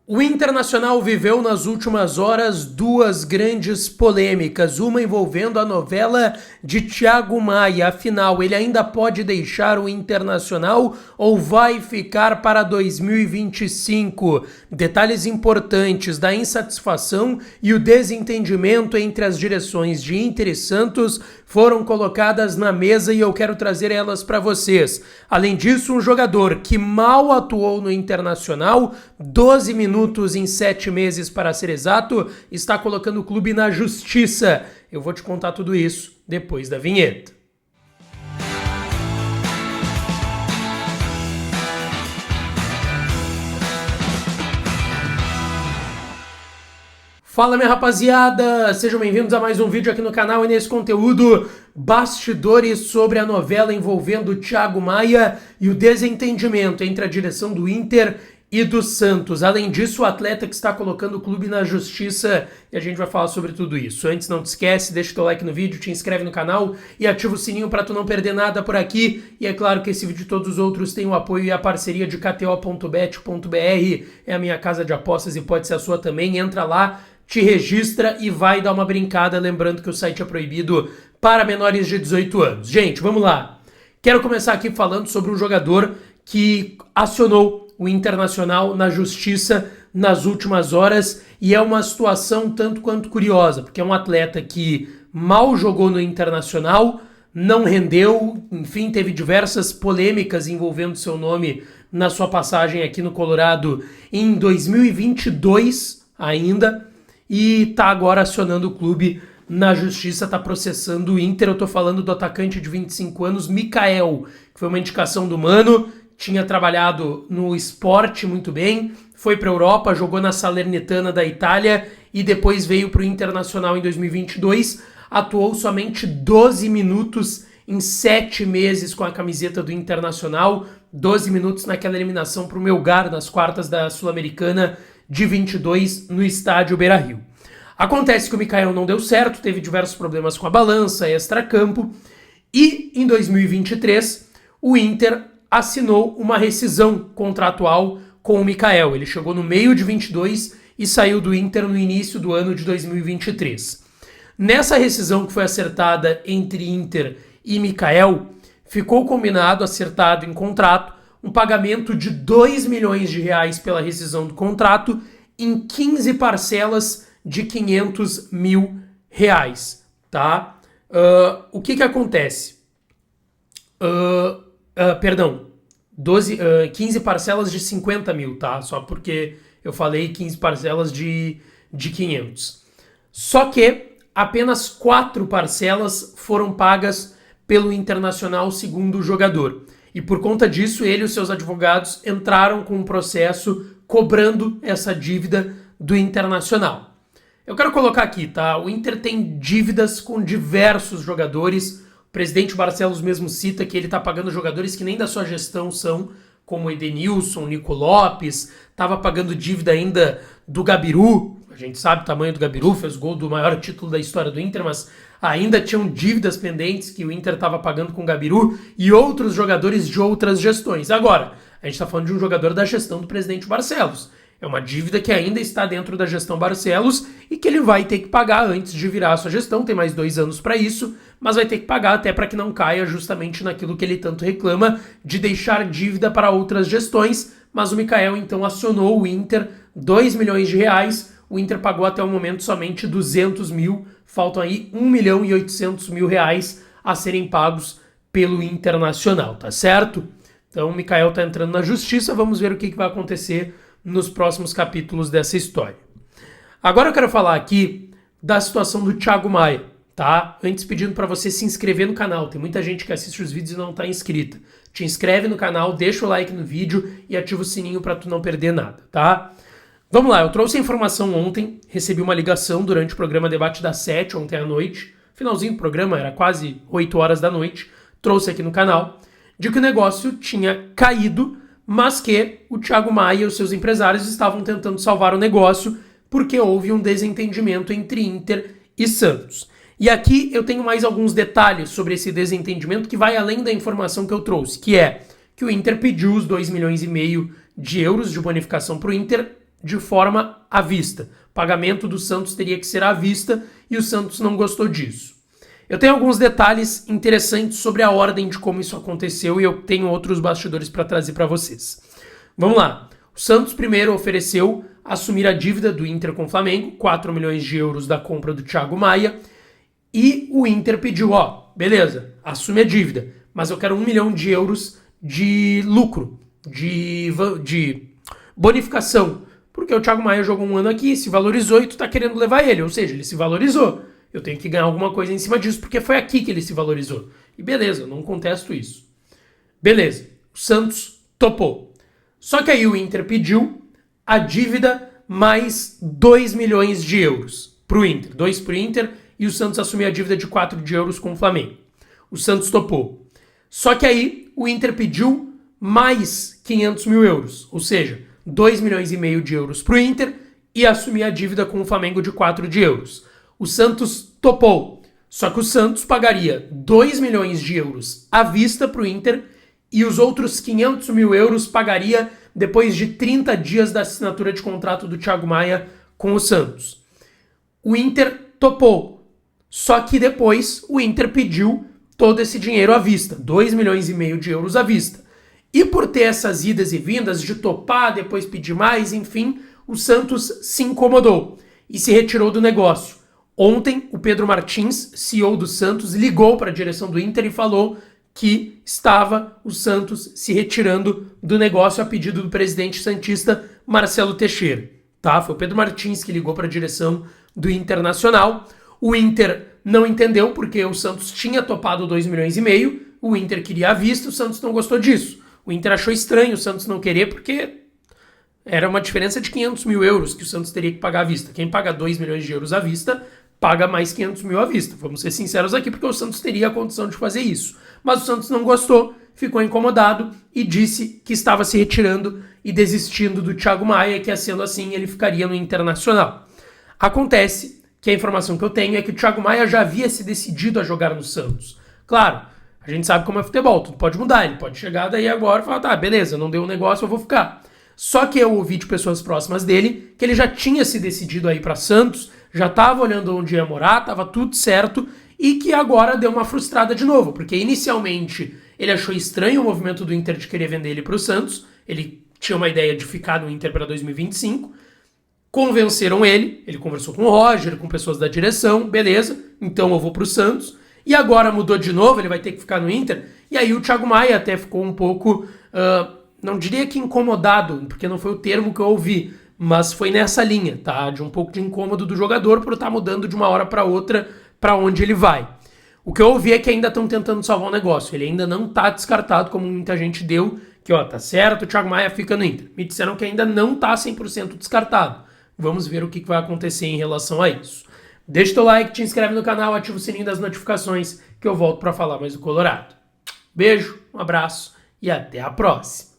O Internacional viveu nas últimas horas duas grandes polêmicas, uma envolvendo a novela de Thiago Maia. Afinal, ele ainda pode deixar o Internacional ou vai ficar para 2025? Detalhes importantes da insatisfação e o desentendimento entre as direções de Inter e Santos foram colocadas na mesa e eu quero trazer elas para vocês. Além disso, um jogador que mal atuou no Internacional, 12 minutos em 7 meses para ser exato, está colocando o clube na justiça. Eu vou te contar tudo isso depois da vinheta. Fala, minha rapaziada, sejam bem-vindos a mais um vídeo aqui no canal e nesse conteúdo, bastidores sobre a novela envolvendo o Thiago Maia e o desentendimento entre a direção do Inter e do Santos. Além disso, o atleta que está colocando o clube na justiça e a gente vai falar sobre tudo isso. Antes, não te esquece, deixa o teu like no vídeo, te inscreve no canal e ativa o sininho para tu não perder nada por aqui. E é claro que esse vídeo e todos os outros têm o apoio e a parceria de KTO.bet.br, é a minha casa de apostas e pode ser a sua também. Entra lá, te registra e vai dar uma brincada, lembrando que o site é proibido para menores de 18 anos. Gente, vamos lá. Quero começar aqui falando sobre um jogador que acionou o Internacional na justiça nas últimas horas e é uma situação tanto quanto curiosa, porque é um atleta que mal jogou no Internacional, não rendeu, enfim, teve diversas polêmicas envolvendo seu nome na sua passagem aqui no Colorado em 2022 ainda, e tá agora acionando o clube na justiça, tá processando o Inter. Eu tô falando do atacante de 25 anos, Mikael, que foi uma indicação do Mano, tinha trabalhado no Sport muito bem, foi pra Europa, jogou na Salernitana da Itália e depois veio pro Internacional em 2022, atuou somente 12 minutos em 7 meses com a camiseta do Internacional, 12 minutos naquela eliminação pro Melgar nas quartas da Sul-Americana de 22 no estádio Beira-Rio. Acontece que o Mikael não deu certo, teve diversos problemas com a balança, extracampo, e em 2023 o Inter assinou uma rescisão contratual com o Mikael. Ele chegou no meio de 22 e saiu do Inter no início do ano de 2023. Nessa rescisão que foi acertada entre Inter e Mikael, ficou combinado, acertado em contrato, um pagamento de 2 milhões de reais pela rescisão do contrato em 15 parcelas de 500 mil reais, tá? O que acontece? 15 parcelas de 50 mil, tá? Só porque eu falei 15 parcelas de 500. Só que apenas 4 parcelas foram pagas pelo Internacional, segundo o jogador. E por conta disso, ele e os seus advogados entraram com um processo cobrando essa dívida do Internacional. Eu quero colocar aqui, tá? O Inter tem dívidas com diversos jogadores. O presidente Barcelos mesmo cita que ele tá pagando jogadores que nem da sua gestão são, como Edenilson, Nico Lopes, tava pagando dívida ainda do Gabiru. A gente sabe o tamanho do Gabiru, fez gol do maior título da história do Inter, mas ainda tinham dívidas pendentes que o Inter estava pagando com o Gabiru e outros jogadores de outras gestões. Agora, a gente está falando de um jogador da gestão do presidente Barcelos. É uma dívida que ainda está dentro da gestão Barcelos e que ele vai ter que pagar antes de virar a sua gestão. Tem mais 2 anos para isso, mas vai ter que pagar até para que não caia justamente naquilo que ele tanto reclama de deixar dívida para outras gestões. Mas o Mikael então acionou o Inter, 2 milhões de reais. O Inter pagou até o momento somente 200 mil, faltam aí 1 milhão e 800 mil reais a serem pagos pelo Internacional, tá certo? Então o Mikael tá entrando na justiça, vamos ver o que vai acontecer nos próximos capítulos dessa história. Agora eu quero falar aqui da situação do Thiago Maia, tá? Antes pedindo para você se inscrever no canal, tem muita gente que assiste os vídeos e não tá inscrita. Te inscreve no canal, deixa o like no vídeo e ativa o sininho para tu não perder nada, tá? Vamos lá, eu trouxe a informação ontem, recebi uma ligação durante o programa Debate das 7, ontem à noite, finalzinho do programa, era quase 8 horas da noite, trouxe aqui no canal, de que o negócio tinha caído, mas que o Thiago Maia e os seus empresários estavam tentando salvar o negócio porque houve um desentendimento entre Inter e Santos. E aqui eu tenho mais alguns detalhes sobre esse desentendimento que vai além da informação que eu trouxe, que é que o Inter pediu os 2,5 milhões de euros de bonificação para o Inter de forma à vista. O pagamento do Santos teria que ser à vista e o Santos não gostou disso. Eu tenho alguns detalhes interessantes sobre a ordem de como isso aconteceu e eu tenho outros bastidores para trazer para vocês. Vamos lá. O Santos primeiro ofereceu assumir a dívida do Inter com o Flamengo, 4 milhões de euros da compra do Thiago Maia, e o Inter pediu, beleza, assume a dívida, mas eu quero 1 milhão de euros de lucro, de bonificação, porque o Thiago Maia jogou um ano aqui, se valorizou e tu tá querendo levar ele, ou seja, ele se valorizou. Eu tenho que ganhar alguma coisa em cima disso, porque foi aqui que ele se valorizou. E beleza, eu não contesto isso. Beleza, o Santos topou. Só que aí o Inter pediu a dívida mais 2 milhões de euros pro Inter. 2 pro Inter e o Santos assumiu a dívida de 4 de euros com o Flamengo. O Santos topou. Só que aí o Inter pediu mais 500 mil euros, ou seja, 2 milhões e meio de euros pro Inter e assumir a dívida com o Flamengo de 4 de euros. O Santos topou, só que o Santos pagaria 2 milhões de euros à vista para o Inter e os outros 500 mil euros pagaria depois de 30 dias da assinatura de contrato do Thiago Maia com o Santos. O Inter topou, só que depois o Inter pediu todo esse dinheiro à vista, 2 milhões e meio de euros à vista. E por ter essas idas e vindas de topar, depois pedir mais, enfim, o Santos se incomodou e se retirou do negócio. Ontem, o Pedro Martins, CEO do Santos, ligou para a direção do Inter e falou que estava o Santos se retirando do negócio a pedido do presidente santista Marcelo Teixeira. Tá? Foi o Pedro Martins que ligou para a direção do Internacional. O Inter não entendeu porque o Santos tinha topado 2 milhões e meio, o Inter queria à vista, o Santos não gostou disso. O Inter achou estranho o Santos não querer porque era uma diferença de 500 mil euros que o Santos teria que pagar à vista. Quem paga 2 milhões de euros à vista paga mais 500 mil à vista. Vamos ser sinceros aqui, porque o Santos teria a condição de fazer isso. Mas o Santos não gostou, ficou incomodado e disse que estava se retirando e desistindo do Thiago Maia, que sendo assim ele ficaria no Internacional. Acontece que a informação que eu tenho é que o Thiago Maia já havia se decidido a jogar no Santos. Claro, a gente sabe como é futebol, tudo pode mudar, ele pode chegar daí agora e falar, tá, beleza, não deu um negócio, eu vou ficar. Só que eu ouvi de pessoas próximas dele que ele já tinha se decidido a ir para Santos, já estava olhando onde ia morar, estava tudo certo, e que agora deu uma frustrada de novo, porque inicialmente ele achou estranho o movimento do Inter de querer vender ele para o Santos, ele tinha uma ideia de ficar no Inter para 2025, convenceram ele conversou com o Roger, com pessoas da direção, beleza, então eu vou para o Santos, e agora mudou de novo, ele vai ter que ficar no Inter, e aí o Thiago Maia até ficou um pouco, não diria que incomodado, porque não foi o termo que eu ouvi, mas foi nessa linha, tá? De um pouco de incômodo do jogador por estar mudando de uma hora para outra para onde ele vai. O que eu ouvi é que ainda estão tentando salvar o negócio. Ele ainda não tá descartado, como muita gente deu, que tá certo, o Thiago Maia fica no Inter. Me disseram que ainda não tá 100% descartado. Vamos ver o que vai acontecer em relação a isso. Deixa teu like, te inscreve no canal, ativa o sininho das notificações que eu volto para falar mais do Colorado. Beijo, um abraço e até a próxima.